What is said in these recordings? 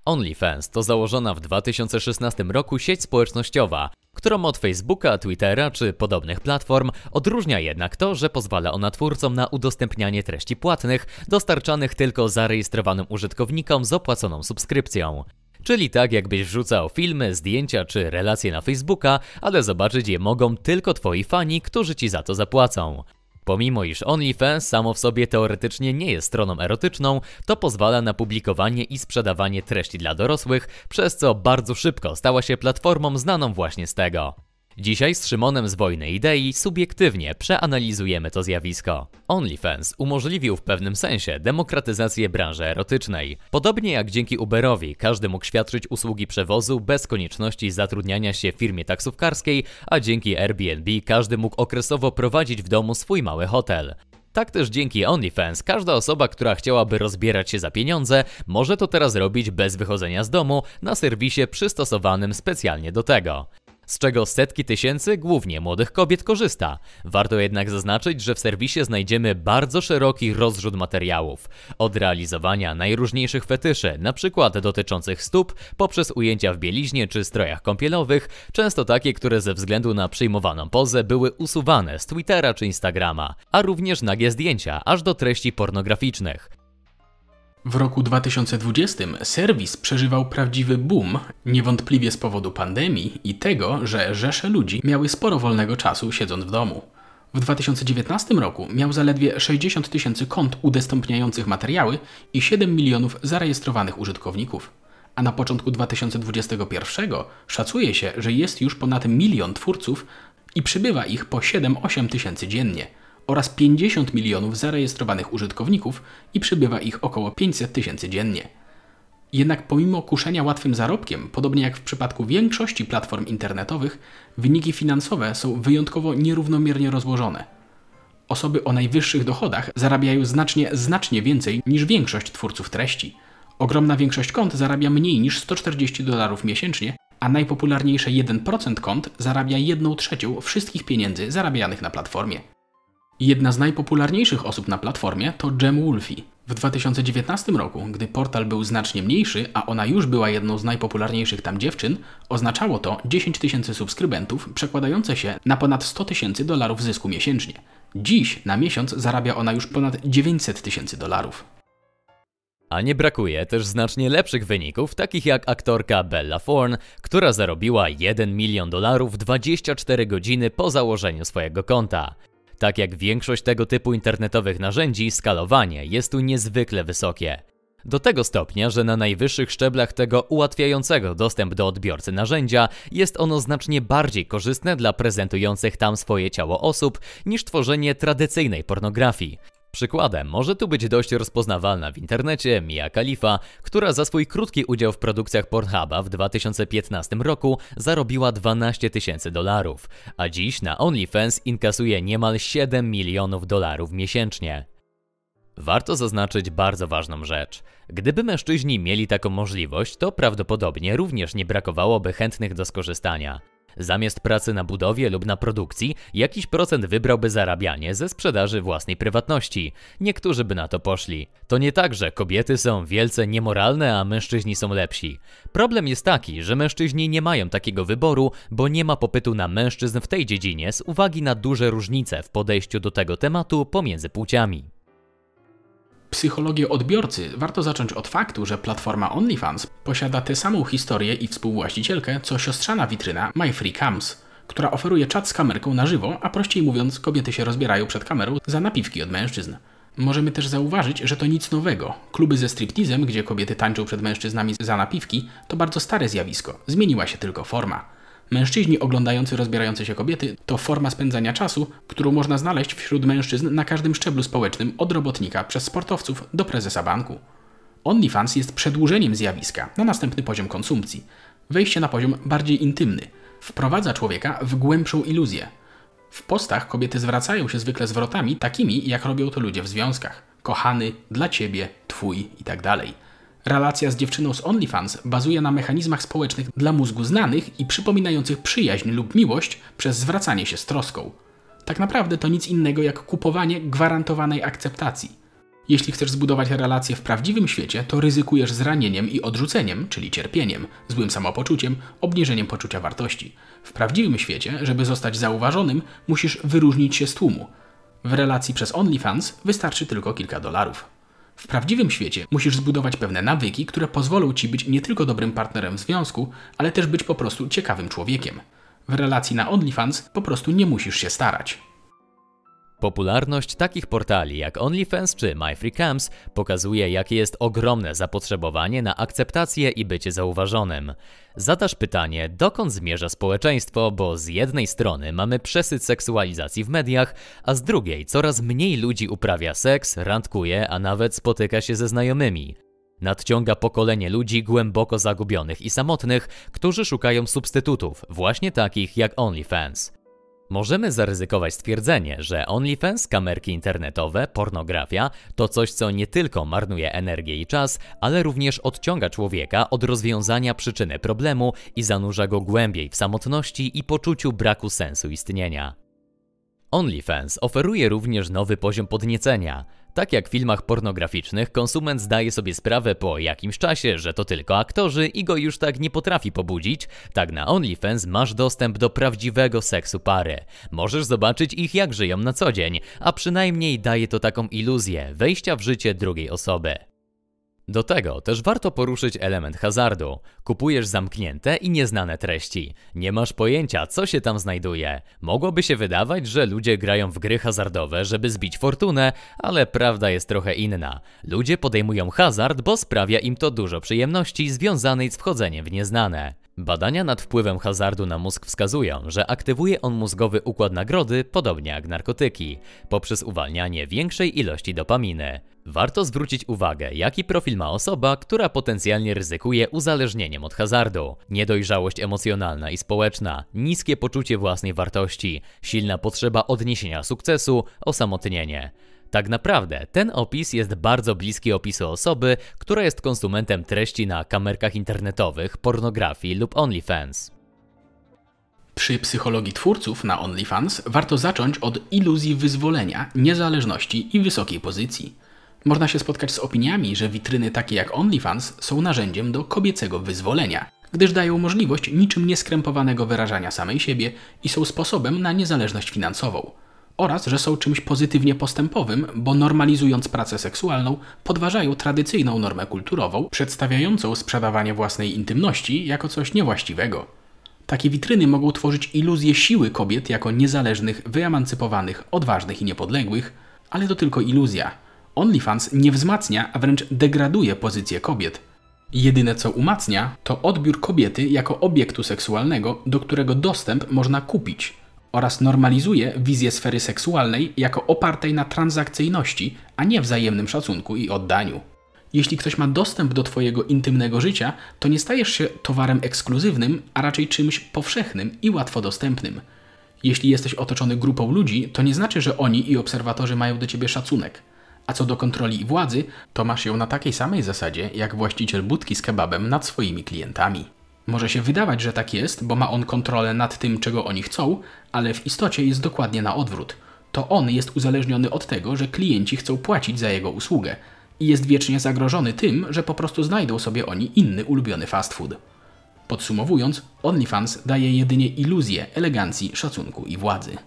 OnlyFans to założona w 2016 roku sieć społecznościowa, którą od Facebooka, Twittera czy podobnych platform odróżnia jednak to, że pozwala ona twórcom na udostępnianie treści płatnych, dostarczanych tylko zarejestrowanym użytkownikom z opłaconą subskrypcją. Czyli tak jakbyś wrzucał filmy, zdjęcia czy relacje na Facebooka, ale zobaczyć je mogą tylko twoi fani, którzy ci za to zapłacą. Pomimo iż OnlyFans samo w sobie teoretycznie nie jest stroną erotyczną, to pozwala na publikowanie i sprzedawanie treści dla dorosłych, przez co bardzo szybko stała się platformą znaną właśnie z tego. Dzisiaj z Szymonem z Wojny Idei subiektywnie przeanalizujemy to zjawisko. OnlyFans umożliwił w pewnym sensie demokratyzację branży erotycznej. Podobnie jak dzięki Uberowi każdy mógł świadczyć usługi przewozu bez konieczności zatrudniania się w firmie taksówkarskiej, a dzięki Airbnb każdy mógł okresowo prowadzić w domu swój mały hotel. Tak też dzięki OnlyFans każda osoba, która chciałaby rozbierać się za pieniądze, może to teraz robić bez wychodzenia z domu na serwisie przystosowanym specjalnie do tego. Z czego setki tysięcy, głównie młodych kobiet, korzysta. Warto jednak zaznaczyć, że w serwisie znajdziemy bardzo szeroki rozrzut materiałów. Od realizowania najróżniejszych fetyszy, np. dotyczących stóp, poprzez ujęcia w bieliźnie czy strojach kąpielowych, często takie, które ze względu na przyjmowaną pozę były usuwane z Twittera czy Instagrama, a również nagie zdjęcia, aż do treści pornograficznych. W roku 2020 serwis przeżywał prawdziwy boom, niewątpliwie z powodu pandemii i tego, że rzesze ludzi miały sporo wolnego czasu siedząc w domu. W 2019 roku miał zaledwie 60 000 kont udostępniających materiały i 7 milionów zarejestrowanych użytkowników. A na początku 2021 szacuje się, że jest już ponad 1 milion twórców i przybywa ich po 7-8 tysięcy dziennie. Oraz 50 milionów zarejestrowanych użytkowników i przybywa ich około 500 tysięcy dziennie. Jednak pomimo kuszenia łatwym zarobkiem, podobnie jak w przypadku większości platform internetowych, wyniki finansowe są wyjątkowo nierównomiernie rozłożone. Osoby o najwyższych dochodach zarabiają znacznie więcej niż większość twórców treści. Ogromna większość kont zarabia mniej niż $140 miesięcznie, a najpopularniejsze 1% kont zarabia 1/3 wszystkich pieniędzy zarabianych na platformie. Jedna z najpopularniejszych osób na platformie to Gem Wolfie. W 2019 roku, gdy portal był znacznie mniejszy, a ona już była jedną z najpopularniejszych tam dziewczyn, oznaczało to 10 000 subskrybentów, przekładające się na ponad $100 000 zysku miesięcznie. Dziś na miesiąc zarabia ona już ponad $900 000. A nie brakuje też znacznie lepszych wyników, takich jak aktorka Bella Thorne, która zarobiła $1 milion w 24 godziny po założeniu swojego konta. Tak jak większość tego typu internetowych narzędzi, skalowanie jest tu niezwykle wysokie. Do tego stopnia, że na najwyższych szczeblach tego ułatwiającego dostęp do odbiorcy narzędzia jest ono znacznie bardziej korzystne dla prezentujących tam swoje ciało osób niż tworzenie tradycyjnej pornografii. Przykładem może tu być dość rozpoznawalna w internecie Mia Khalifa, która za swój krótki udział w produkcjach Pornhuba w 2015 roku zarobiła $12 000, a dziś na OnlyFans inkasuje niemal $7 milionów miesięcznie. Warto zaznaczyć bardzo ważną rzecz. Gdyby mężczyźni mieli taką możliwość, to prawdopodobnie również nie brakowałoby chętnych do skorzystania. Zamiast pracy na budowie lub na produkcji, jakiś procent wybrałby zarabianie ze sprzedaży własnej prywatności. Niektórzy by na to poszli. To nie tak, że kobiety są wielce niemoralne, a mężczyźni są lepsi. Problem jest taki, że mężczyźni nie mają takiego wyboru, bo nie ma popytu na mężczyzn w tej dziedzinie z uwagi na duże różnice w podejściu do tego tematu pomiędzy płciami. Psychologię odbiorcy warto zacząć od faktu, że platforma OnlyFans posiada tę samą historię i współwłaścicielkę, co siostrzana witryna MyFreeCams, która oferuje czat z kamerką na żywo, a prościej mówiąc, kobiety się rozbierają przed kamerą za napiwki od mężczyzn. Możemy też zauważyć, że to nic nowego. Kluby ze striptizem, gdzie kobiety tańczą przed mężczyznami za napiwki, to bardzo stare zjawisko. Zmieniła się tylko forma. Mężczyźni oglądający rozbierające się kobiety to forma spędzania czasu, którą można znaleźć wśród mężczyzn na każdym szczeblu społecznym, od robotnika przez sportowców do prezesa banku. OnlyFans jest przedłużeniem zjawiska na następny poziom konsumpcji. Wejście na poziom bardziej intymny. Wprowadza człowieka w głębszą iluzję. W postach kobiety zwracają się zwykle zwrotami takimi, jak robią to ludzie w związkach. Kochany, dla ciebie, twój itd. Relacja z dziewczyną z OnlyFans bazuje na mechanizmach społecznych dla mózgu znanych i przypominających przyjaźń lub miłość przez zwracanie się z troską. Tak naprawdę to nic innego jak kupowanie gwarantowanej akceptacji. Jeśli chcesz zbudować relacje w prawdziwym świecie, to ryzykujesz zranieniem i odrzuceniem, czyli cierpieniem, złym samopoczuciem, obniżeniem poczucia wartości. W prawdziwym świecie, żeby zostać zauważonym, musisz wyróżnić się z tłumu. W relacji przez OnlyFans wystarczy tylko kilka dolarów. W prawdziwym świecie musisz zbudować pewne nawyki, które pozwolą ci być nie tylko dobrym partnerem w związku, ale też być po prostu ciekawym człowiekiem. W relacji na OnlyFans po prostu nie musisz się starać. Popularność takich portali jak OnlyFans czy MyFreeCams pokazuje, jakie jest ogromne zapotrzebowanie na akceptację i bycie zauważonym. Zadasz pytanie, dokąd zmierza społeczeństwo, bo z jednej strony mamy przesyt seksualizacji w mediach, a z drugiej coraz mniej ludzi uprawia seks, randkuje, a nawet spotyka się ze znajomymi. Nadciąga pokolenie ludzi głęboko zagubionych i samotnych, którzy szukają substytutów, właśnie takich jak OnlyFans. Możemy zaryzykować stwierdzenie, że OnlyFans, kamerki internetowe, pornografia to coś, co nie tylko marnuje energię i czas, ale również odciąga człowieka od rozwiązania przyczyny problemu i zanurza go głębiej w samotności i poczuciu braku sensu istnienia. OnlyFans oferuje również nowy poziom podniecenia. Tak jak w filmach pornograficznych, konsument zdaje sobie sprawę po jakimś czasie, że to tylko aktorzy i go już tak nie potrafi pobudzić, tak na OnlyFans masz dostęp do prawdziwego seksu pary. Możesz zobaczyć ich, jak żyją na co dzień, a przynajmniej daje to taką iluzję wejścia w życie drugiej osoby. Do tego też warto poruszyć element hazardu. Kupujesz zamknięte i nieznane treści. Nie masz pojęcia, co się tam znajduje. Mogłoby się wydawać, że ludzie grają w gry hazardowe, żeby zbić fortunę, ale prawda jest trochę inna. Ludzie podejmują hazard, bo sprawia im to dużo przyjemności związanej z wchodzeniem w nieznane. Badania nad wpływem hazardu na mózg wskazują, że aktywuje on mózgowy układ nagrody, podobnie jak narkotyki, poprzez uwalnianie większej ilości dopaminy. Warto zwrócić uwagę, jaki profil ma osoba, która potencjalnie ryzykuje uzależnieniem od hazardu. Niedojrzałość emocjonalna i społeczna, niskie poczucie własnej wartości, silna potrzeba odniesienia sukcesu, osamotnienie. Tak naprawdę ten opis jest bardzo bliski opisu osoby, która jest konsumentem treści na kamerkach internetowych, pornografii lub OnlyFans. Przy psychologii twórców na OnlyFans warto zacząć od iluzji wyzwolenia, niezależności i wysokiej pozycji. Można się spotkać z opiniami, że witryny takie jak OnlyFans są narzędziem do kobiecego wyzwolenia, gdyż dają możliwość niczym nieskrępowanego wyrażania samej siebie i są sposobem na niezależność finansową. Oraz, że są czymś pozytywnie postępowym, bo normalizując pracę seksualną, podważają tradycyjną normę kulturową, przedstawiającą sprzedawanie własnej intymności jako coś niewłaściwego. Takie witryny mogą tworzyć iluzję siły kobiet jako niezależnych, wyemancypowanych, odważnych i niepodległych, ale to tylko iluzja. OnlyFans nie wzmacnia, a wręcz degraduje pozycję kobiet. Jedyne co umacnia, to odbiór kobiety jako obiektu seksualnego, do którego dostęp można kupić, oraz normalizuje wizję sfery seksualnej jako opartej na transakcyjności, a nie wzajemnym szacunku i oddaniu. Jeśli ktoś ma dostęp do Twojego intymnego życia, to nie stajesz się towarem ekskluzywnym, a raczej czymś powszechnym i łatwo dostępnym. Jeśli jesteś otoczony grupą ludzi, to nie znaczy, że oni i obserwatorzy mają do Ciebie szacunek. A co do kontroli i władzy, to masz ją na takiej samej zasadzie, jak właściciel budki z kebabem nad swoimi klientami. Może się wydawać, że tak jest, bo ma on kontrolę nad tym, czego oni chcą, ale w istocie jest dokładnie na odwrót. To on jest uzależniony od tego, że klienci chcą płacić za jego usługę i jest wiecznie zagrożony tym, że po prostu znajdą sobie oni inny ulubiony fast food. Podsumowując, OnlyFans daje jedynie iluzję elegancji, szacunku i władzy.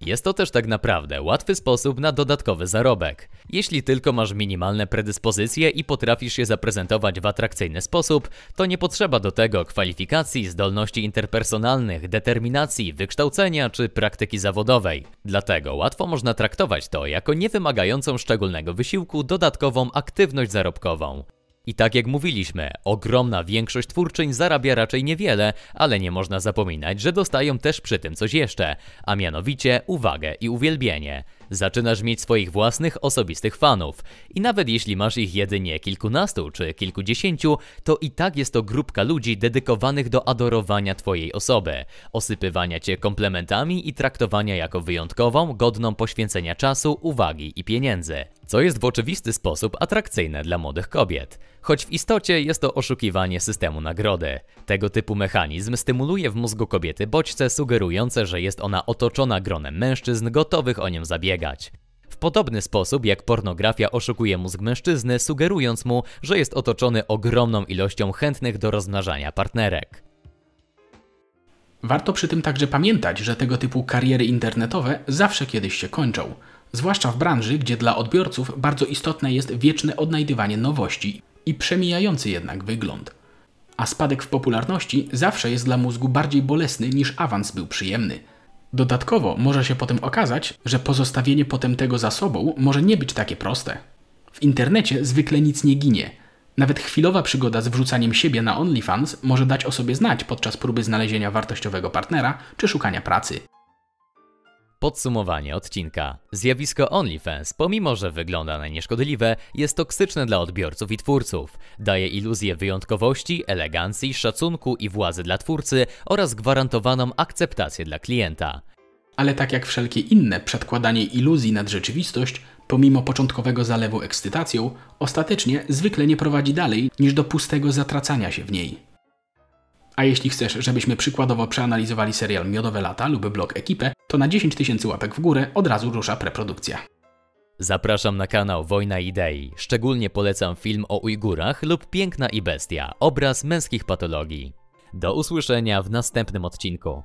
Jest to też tak naprawdę łatwy sposób na dodatkowy zarobek. Jeśli tylko masz minimalne predyspozycje i potrafisz się zaprezentować w atrakcyjny sposób, to nie potrzeba do tego kwalifikacji, zdolności interpersonalnych, determinacji, wykształcenia czy praktyki zawodowej. Dlatego łatwo można traktować to jako niewymagającą szczególnego wysiłku dodatkową aktywność zarobkową. I tak jak mówiliśmy, ogromna większość twórczyń zarabia raczej niewiele, ale nie można zapominać, że dostają też przy tym coś jeszcze, a mianowicie uwagę i uwielbienie. Zaczynasz mieć swoich własnych, osobistych fanów i nawet jeśli masz ich jedynie kilkunastu czy kilkudziesięciu, to i tak jest to grupka ludzi dedykowanych do adorowania Twojej osoby, osypywania Cię komplementami i traktowania jako wyjątkową, godną poświęcenia czasu, uwagi i pieniędzy. Co jest w oczywisty sposób atrakcyjne dla młodych kobiet. Choć w istocie jest to oszukiwanie systemu nagrody. Tego typu mechanizm stymuluje w mózgu kobiety bodźce sugerujące, że jest ona otoczona gronem mężczyzn gotowych o nią zabiegać. W podobny sposób jak pornografia oszukuje mózg mężczyzny, sugerując mu, że jest otoczony ogromną ilością chętnych do rozmnażania partnerek. Warto przy tym także pamiętać, że tego typu kariery internetowe zawsze kiedyś się kończą. Zwłaszcza w branży, gdzie dla odbiorców bardzo istotne jest wieczne odnajdywanie nowości i przemijający jednak wygląd. A spadek w popularności zawsze jest dla mózgu bardziej bolesny niż awans był przyjemny. Dodatkowo może się potem okazać, że pozostawienie potem tego za sobą może nie być takie proste. W internecie zwykle nic nie ginie. Nawet chwilowa przygoda z wrzucaniem siebie na OnlyFans może dać o sobie znać podczas próby znalezienia wartościowego partnera czy szukania pracy. Podsumowanie odcinka. Zjawisko OnlyFans, pomimo że wygląda na nieszkodliwe, jest toksyczne dla odbiorców i twórców. Daje iluzję wyjątkowości, elegancji, szacunku i władzy dla twórcy oraz gwarantowaną akceptację dla klienta. Ale tak jak wszelkie inne przedkładanie iluzji nad rzeczywistość, pomimo początkowego zalewu ekscytacją, ostatecznie zwykle nie prowadzi dalej niż do pustego zatracania się w niej. A jeśli chcesz, żebyśmy przykładowo przeanalizowali serial Miodowe Lata lub blog Ekipę, to na 10 000 łapek w górę od razu rusza preprodukcja. Zapraszam na kanał Wojna Idei. Szczególnie polecam film o Ujgurach lub Piękna i Bestia, obraz męskich patologii. Do usłyszenia w następnym odcinku.